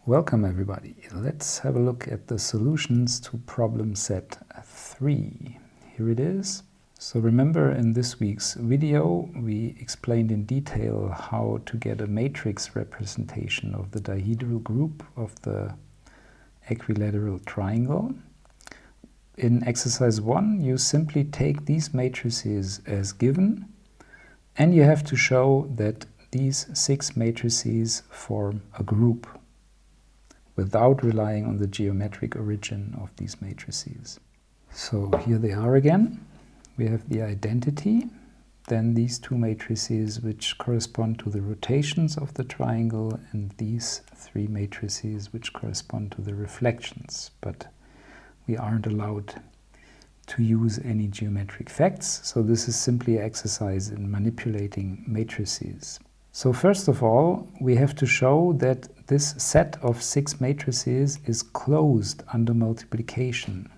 Welcome everybody. Let's have a look at the solutions to problem set 3. Here it is. So remember, in this week's video we explained in detail how to get a matrix representation of the dihedral group of the equilateral triangle. In exercise 1 you simply take these matrices as given and you have to show that these 6 matrices form a group without relying on the geometric origin of these matrices. So here they are again. We have the identity, then these 2 matrices which correspond to the rotations of the triangle, and these 3 matrices which correspond to the reflections. But we aren't allowed to use any geometric facts, so this is simply an exercise in manipulating matrices. So first of all, we have to show that this set of 6 matrices is closed under multiplication.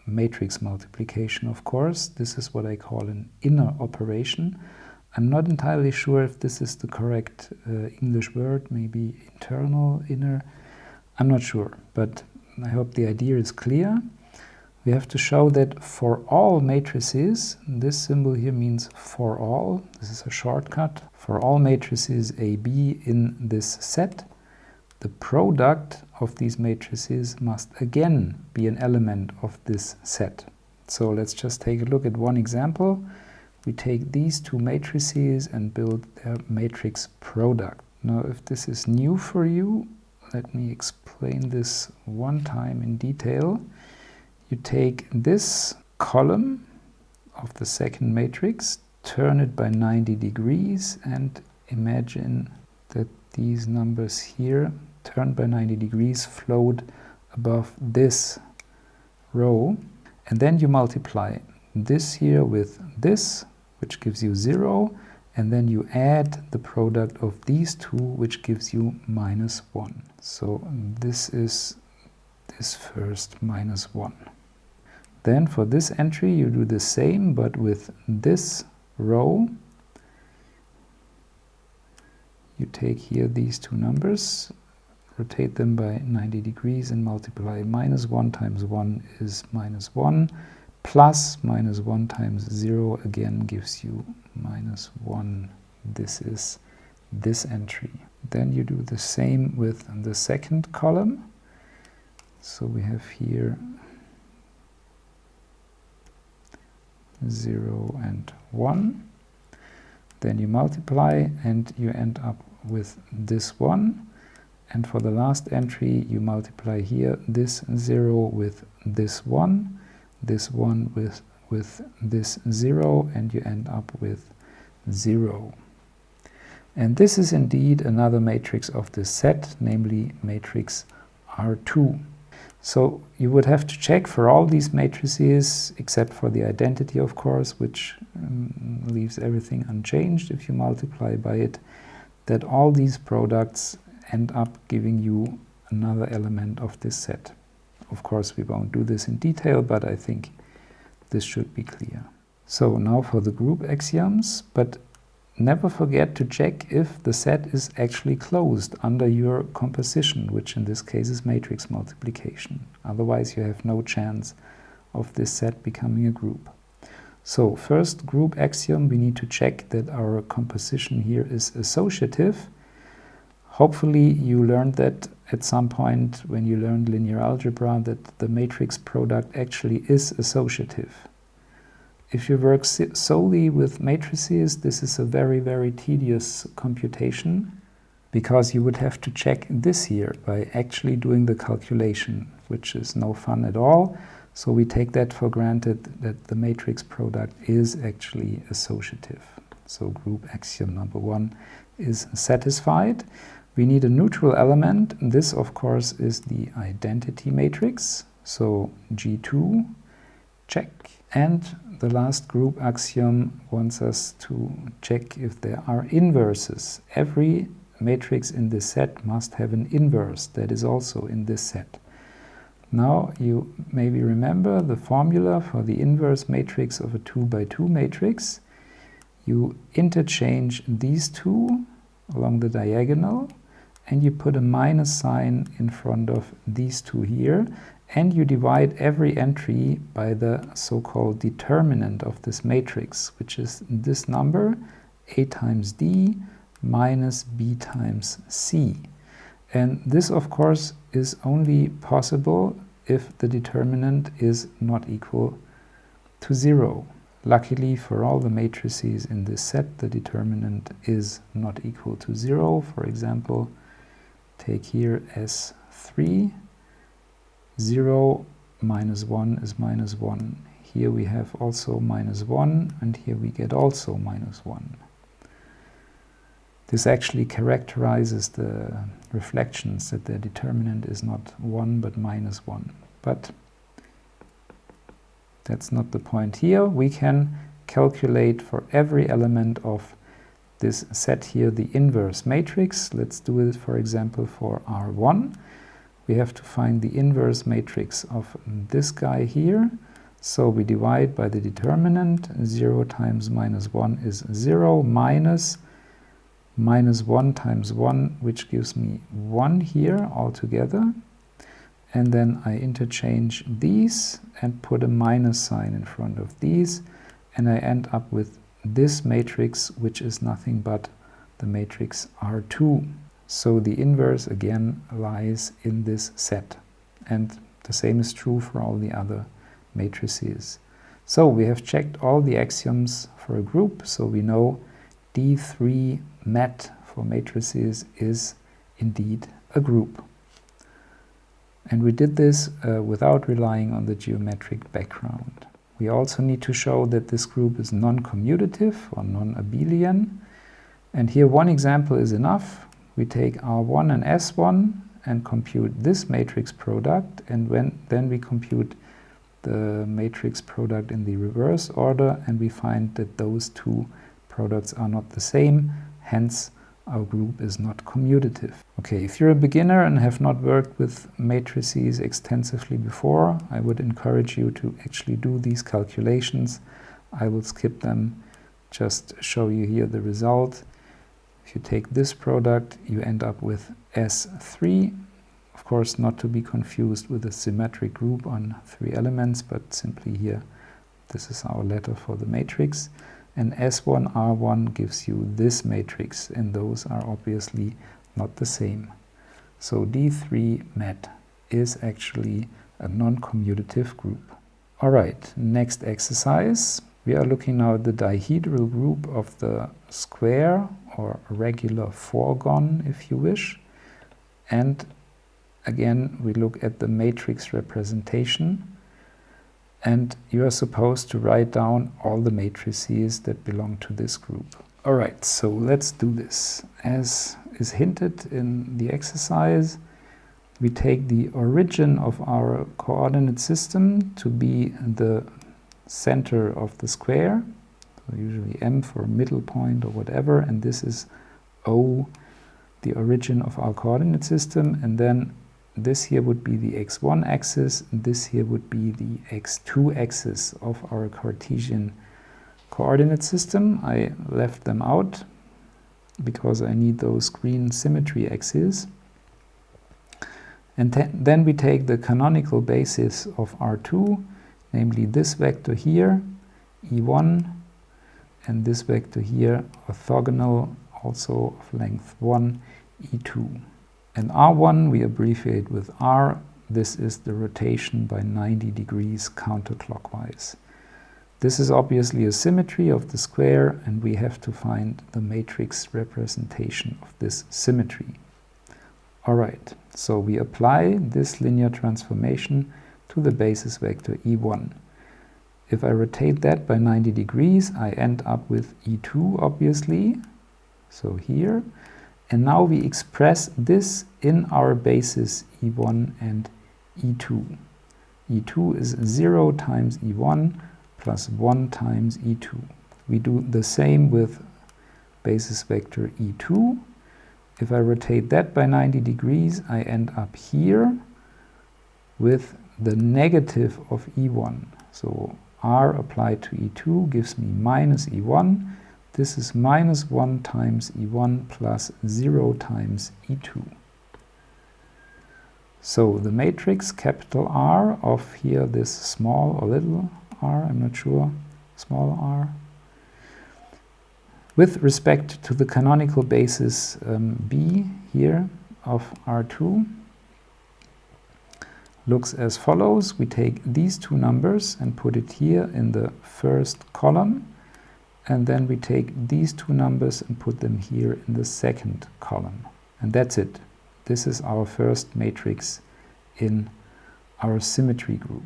Matrix multiplication, of course. This is what I call an inner operation. I'm not entirely sure if this is the correct English word, maybe internal, inner. I'm not sure, but I hope the idea is clear. We have to show that for all matrices, this symbol here means for all, this is a shortcut, for all matrices AB in this set, the product of these matrices must again be an element of this set. So let's just take a look at one example. We take these 2 matrices and build their matrix product. Now if this is new for you, let me explain this one time in detail. You take this column of the second matrix, turn it by 90 degrees and imagine that these numbers here, turned by 90 degrees, float above this row. And then you multiply this here with this, which gives you 0, and then you add the product of these 2, which gives you -1. So this is this first -1. Then for this entry you do the same, but with this row. You take here these 2 numbers, rotate them by 90 degrees and multiply. -1 times 1 is -1, plus -1 times 0 again gives you -1. This is this entry. Then you do the same with the second column. So we have here 0 and 1. Then you multiply and you end up with this 1. And for the last entry you multiply here this 0 with this 1 with this 0, and you end up with 0. And this is indeed another matrix of this set, namely matrix R2. So you would have to check for all these matrices, except for the identity, of course, which leaves everything unchanged if you multiply by it, that all these products end up giving you another element of this set. Of course, we won't do this in detail, but I think this should be clear. So now for the group axioms, but never forget to check if the set is actually closed under your composition, which in this case is matrix multiplication. Otherwise you have no chance of this set becoming a group. So first group axiom, we need to check that our composition here is associative. Hopefully you learned that at some point when you learned linear algebra, that the matrix product actually is associative. If you work solely with matrices, this is a very, very tedious computation, because you would have to check this here by actually doing the calculation, which is no fun at all. So we take that for granted that the matrix product is actually associative. So group axiom number 1 is satisfied. We need a neutral element. This, of course, is the identity matrix. So G2, check. And the last group axiom wants us to check if there are inverses. Every matrix in this set must have an inverse that is also in this set. Now you maybe remember the formula for the inverse matrix of a 2 by 2 matrix. You interchange these 2 along the diagonal and you put a minus sign in front of these two here, and you divide every entry by the so-called determinant of this matrix, which is this number, A times D minus B times C. And this, of course, is only possible if the determinant is not equal to 0. Luckily, for all the matrices in this set, the determinant is not equal to 0. For example, take here S3, 0 minus 1 is minus 1. Here we have also minus 1, and here we get also minus 1. This actually characterizes the reflections, that their determinant is not 1 but minus 1. But that's not the point here. We can calculate for every element of this set here the inverse matrix. Let's do it, for example, for R1. We have to find the inverse matrix of this guy here. So we divide by the determinant. 0 times minus 1 is 0, minus 1 times 1, which gives me 1 here altogether. And then I interchange these and put a minus sign in front of these, and I end up with this matrix, which is nothing but the matrix R2. So the inverse again lies in this set, and the same is true for all the other matrices. So we have checked all the axioms for a group, so we know D3 mat for matrices is indeed a group. And we did this without relying on the geometric background. We also need to show that this group is non-commutative or non-abelian. And here one example is enough. We take R1 and S1 and compute this matrix product, and then we compute the matrix product in the reverse order, and we find that those two products are not the same, hence our group is not commutative. Okay, if you're a beginner and have not worked with matrices extensively before, I would encourage you to actually do these calculations. I will skip them, just show you here the result. If you take this product, you end up with S3. Of course, not to be confused with a symmetric group on 3 elements, but simply here, this is our letter for the matrix. And S1, R1 gives you this matrix, and those are obviously not the same. So D3 mat is actually a non-commutative group. All right, next exercise. We are looking now at the dihedral group of the square or regular fourgon, if you wish. And again, we look at the matrix representation. And you are supposed to write down all the matrices that belong to this group. All right, so let's do this. As is hinted in the exercise, we take the origin of our coordinate system to be the center of the square, so usually M for middle point or whatever, and this is O, the origin of our coordinate system, and then this here would be the x1 axis, and this here would be the x2 axis of our Cartesian coordinate system. I left them out because I need those green symmetry axes. And then we take the canonical basis of R2, namely this vector here, E1, and this vector here, orthogonal, also of length 1, E2. And R1 we abbreviate with R. This is the rotation by 90 degrees counterclockwise. This is obviously a symmetry of the square, and we have to find the matrix representation of this symmetry. All right, so we apply this linear transformation to the basis vector E1. If I rotate that by 90 degrees, I end up with E2, obviously, so here. And now we express this in our basis E1 and E2. E2 is 0 times E1 plus 1 times E2. We do the same with basis vector E2. If I rotate that by 90 degrees, I end up here with the negative of E1. So R applied to E2 gives me minus E1 This is minus 1 times E1 plus 0 times E2. So the matrix capital R of here this small or little r, I'm not sure, small r, with respect to the canonical basis B here of R2, looks as follows. We take these two numbers and put it here in the first column, and then we take these two numbers and put them here in the second column. And that's it. This is our first matrix in our symmetry group.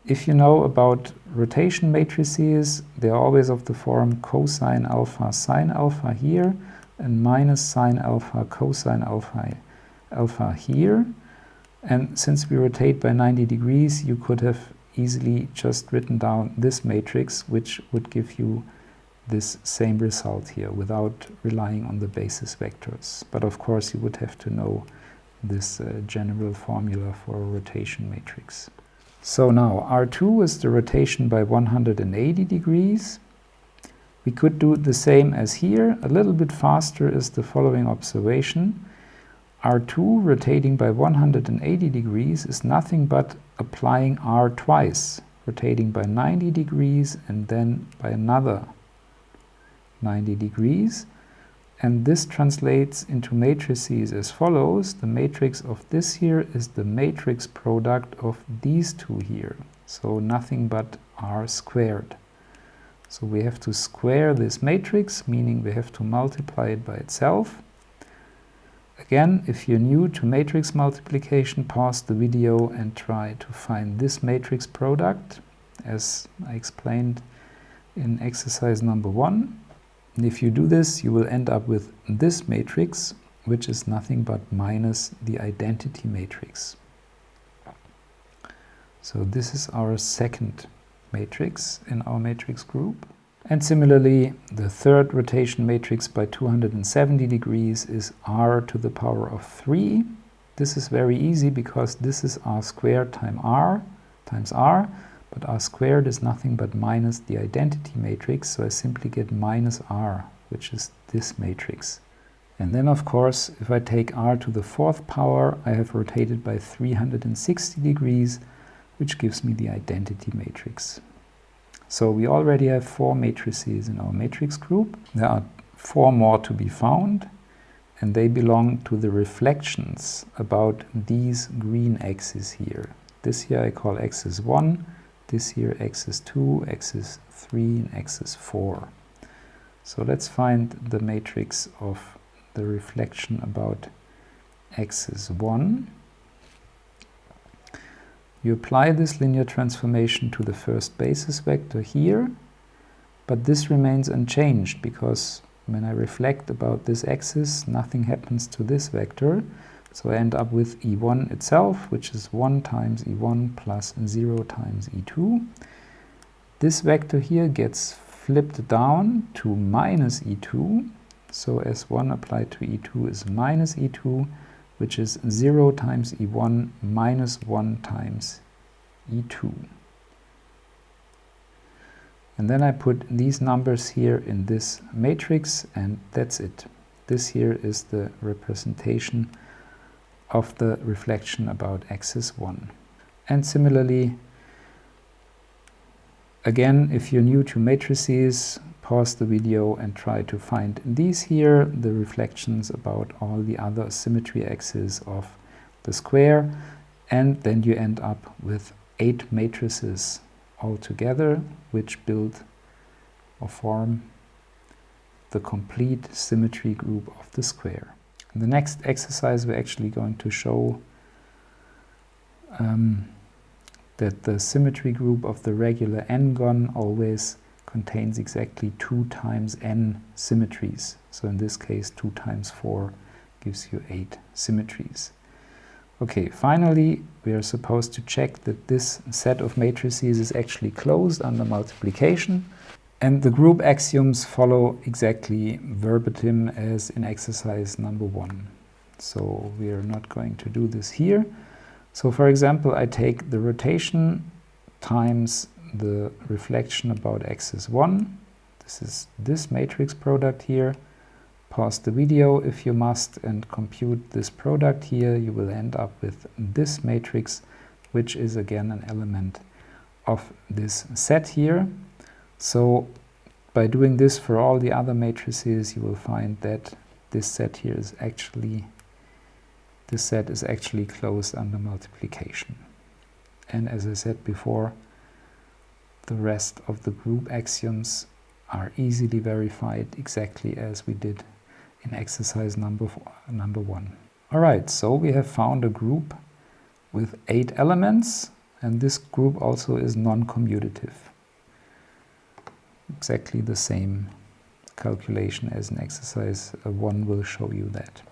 If you know about rotation matrices, they are always of the form cosine alpha sine alpha here, and minus sine alpha cosine alpha here. And since we rotate by 90 degrees, you could have easily just written down this matrix, which would give you this same result here without relying on the basis vectors. But of course you would have to know this general formula for a rotation matrix. So now R2 is the rotation by 180 degrees. We could do the same as here. A little bit faster is the following observation. R2 rotating by 180 degrees is nothing but applying R twice, rotating by 90 degrees and then by another 90 degrees. And this translates into matrices as follows. The matrix of this here is the matrix product of these two here. So nothing but R squared. So we have to square this matrix, meaning we have to multiply it by itself. Again, if you're new to matrix multiplication, pause the video and try to find this matrix product, as I explained in exercise number 1. And if you do this, you will end up with this matrix, which is nothing but minus the identity matrix. So this is our second matrix in our matrix group. And similarly, the third rotation matrix by 270 degrees is R to the power of 3. This is very easy because this is R squared times R, but R squared is nothing but minus the identity matrix, so I simply get minus R, which is this matrix. And then of course, if I take R to the 4th power, I have rotated by 360 degrees, which gives me the identity matrix. So we already have 4 matrices in our matrix group. There are 4 more to be found, and they belong to the reflections about these green axes here. This here I call axis 1, this here axis 2, axis 3, and axis 4. So let's find the matrix of the reflection about axis 1. You apply this linear transformation to the first basis vector here, but this remains unchanged because when I reflect about this axis, nothing happens to this vector. So I end up with E1 itself, which is 1 times E1 plus 0 times E2. This vector here gets flipped down to minus E2. So S1 applied to E2 is minus E2, which is 0 times E1 minus 1 times E2. And then I put these numbers here in this matrix, and that's it. This here is the representation of the reflection about axis 1. And similarly, again, if you're new to matrices, pause the video and try to find these here, the reflections about all the other symmetry axes of the square, and then you end up with 8 matrices altogether, which build or form the complete symmetry group of the square. In the next exercise, we're actually going to show that the symmetry group of the regular n-gon always contains exactly 2 times n symmetries. So in this case, 2 times 4 gives you 8 symmetries. Okay, finally, we are supposed to check that this set of matrices is actually closed under multiplication. And the group axioms follow exactly verbatim as in exercise number 1. So we are not going to do this here. So for example, I take the rotation times the reflection about axis 1. This is this matrix product here. Pause the video if you must and compute this product here. You will end up with this matrix, which is again an element of this set here. So by doing this for all the other matrices, you will find that this set here is actually, this set is actually closed under multiplication. And as I said before, the rest of the group axioms are easily verified exactly as we did in exercise number 1. Alright, so we have found a group with 8 elements, and this group also is non-commutative. Exactly the same calculation as in exercise 1 will show you that.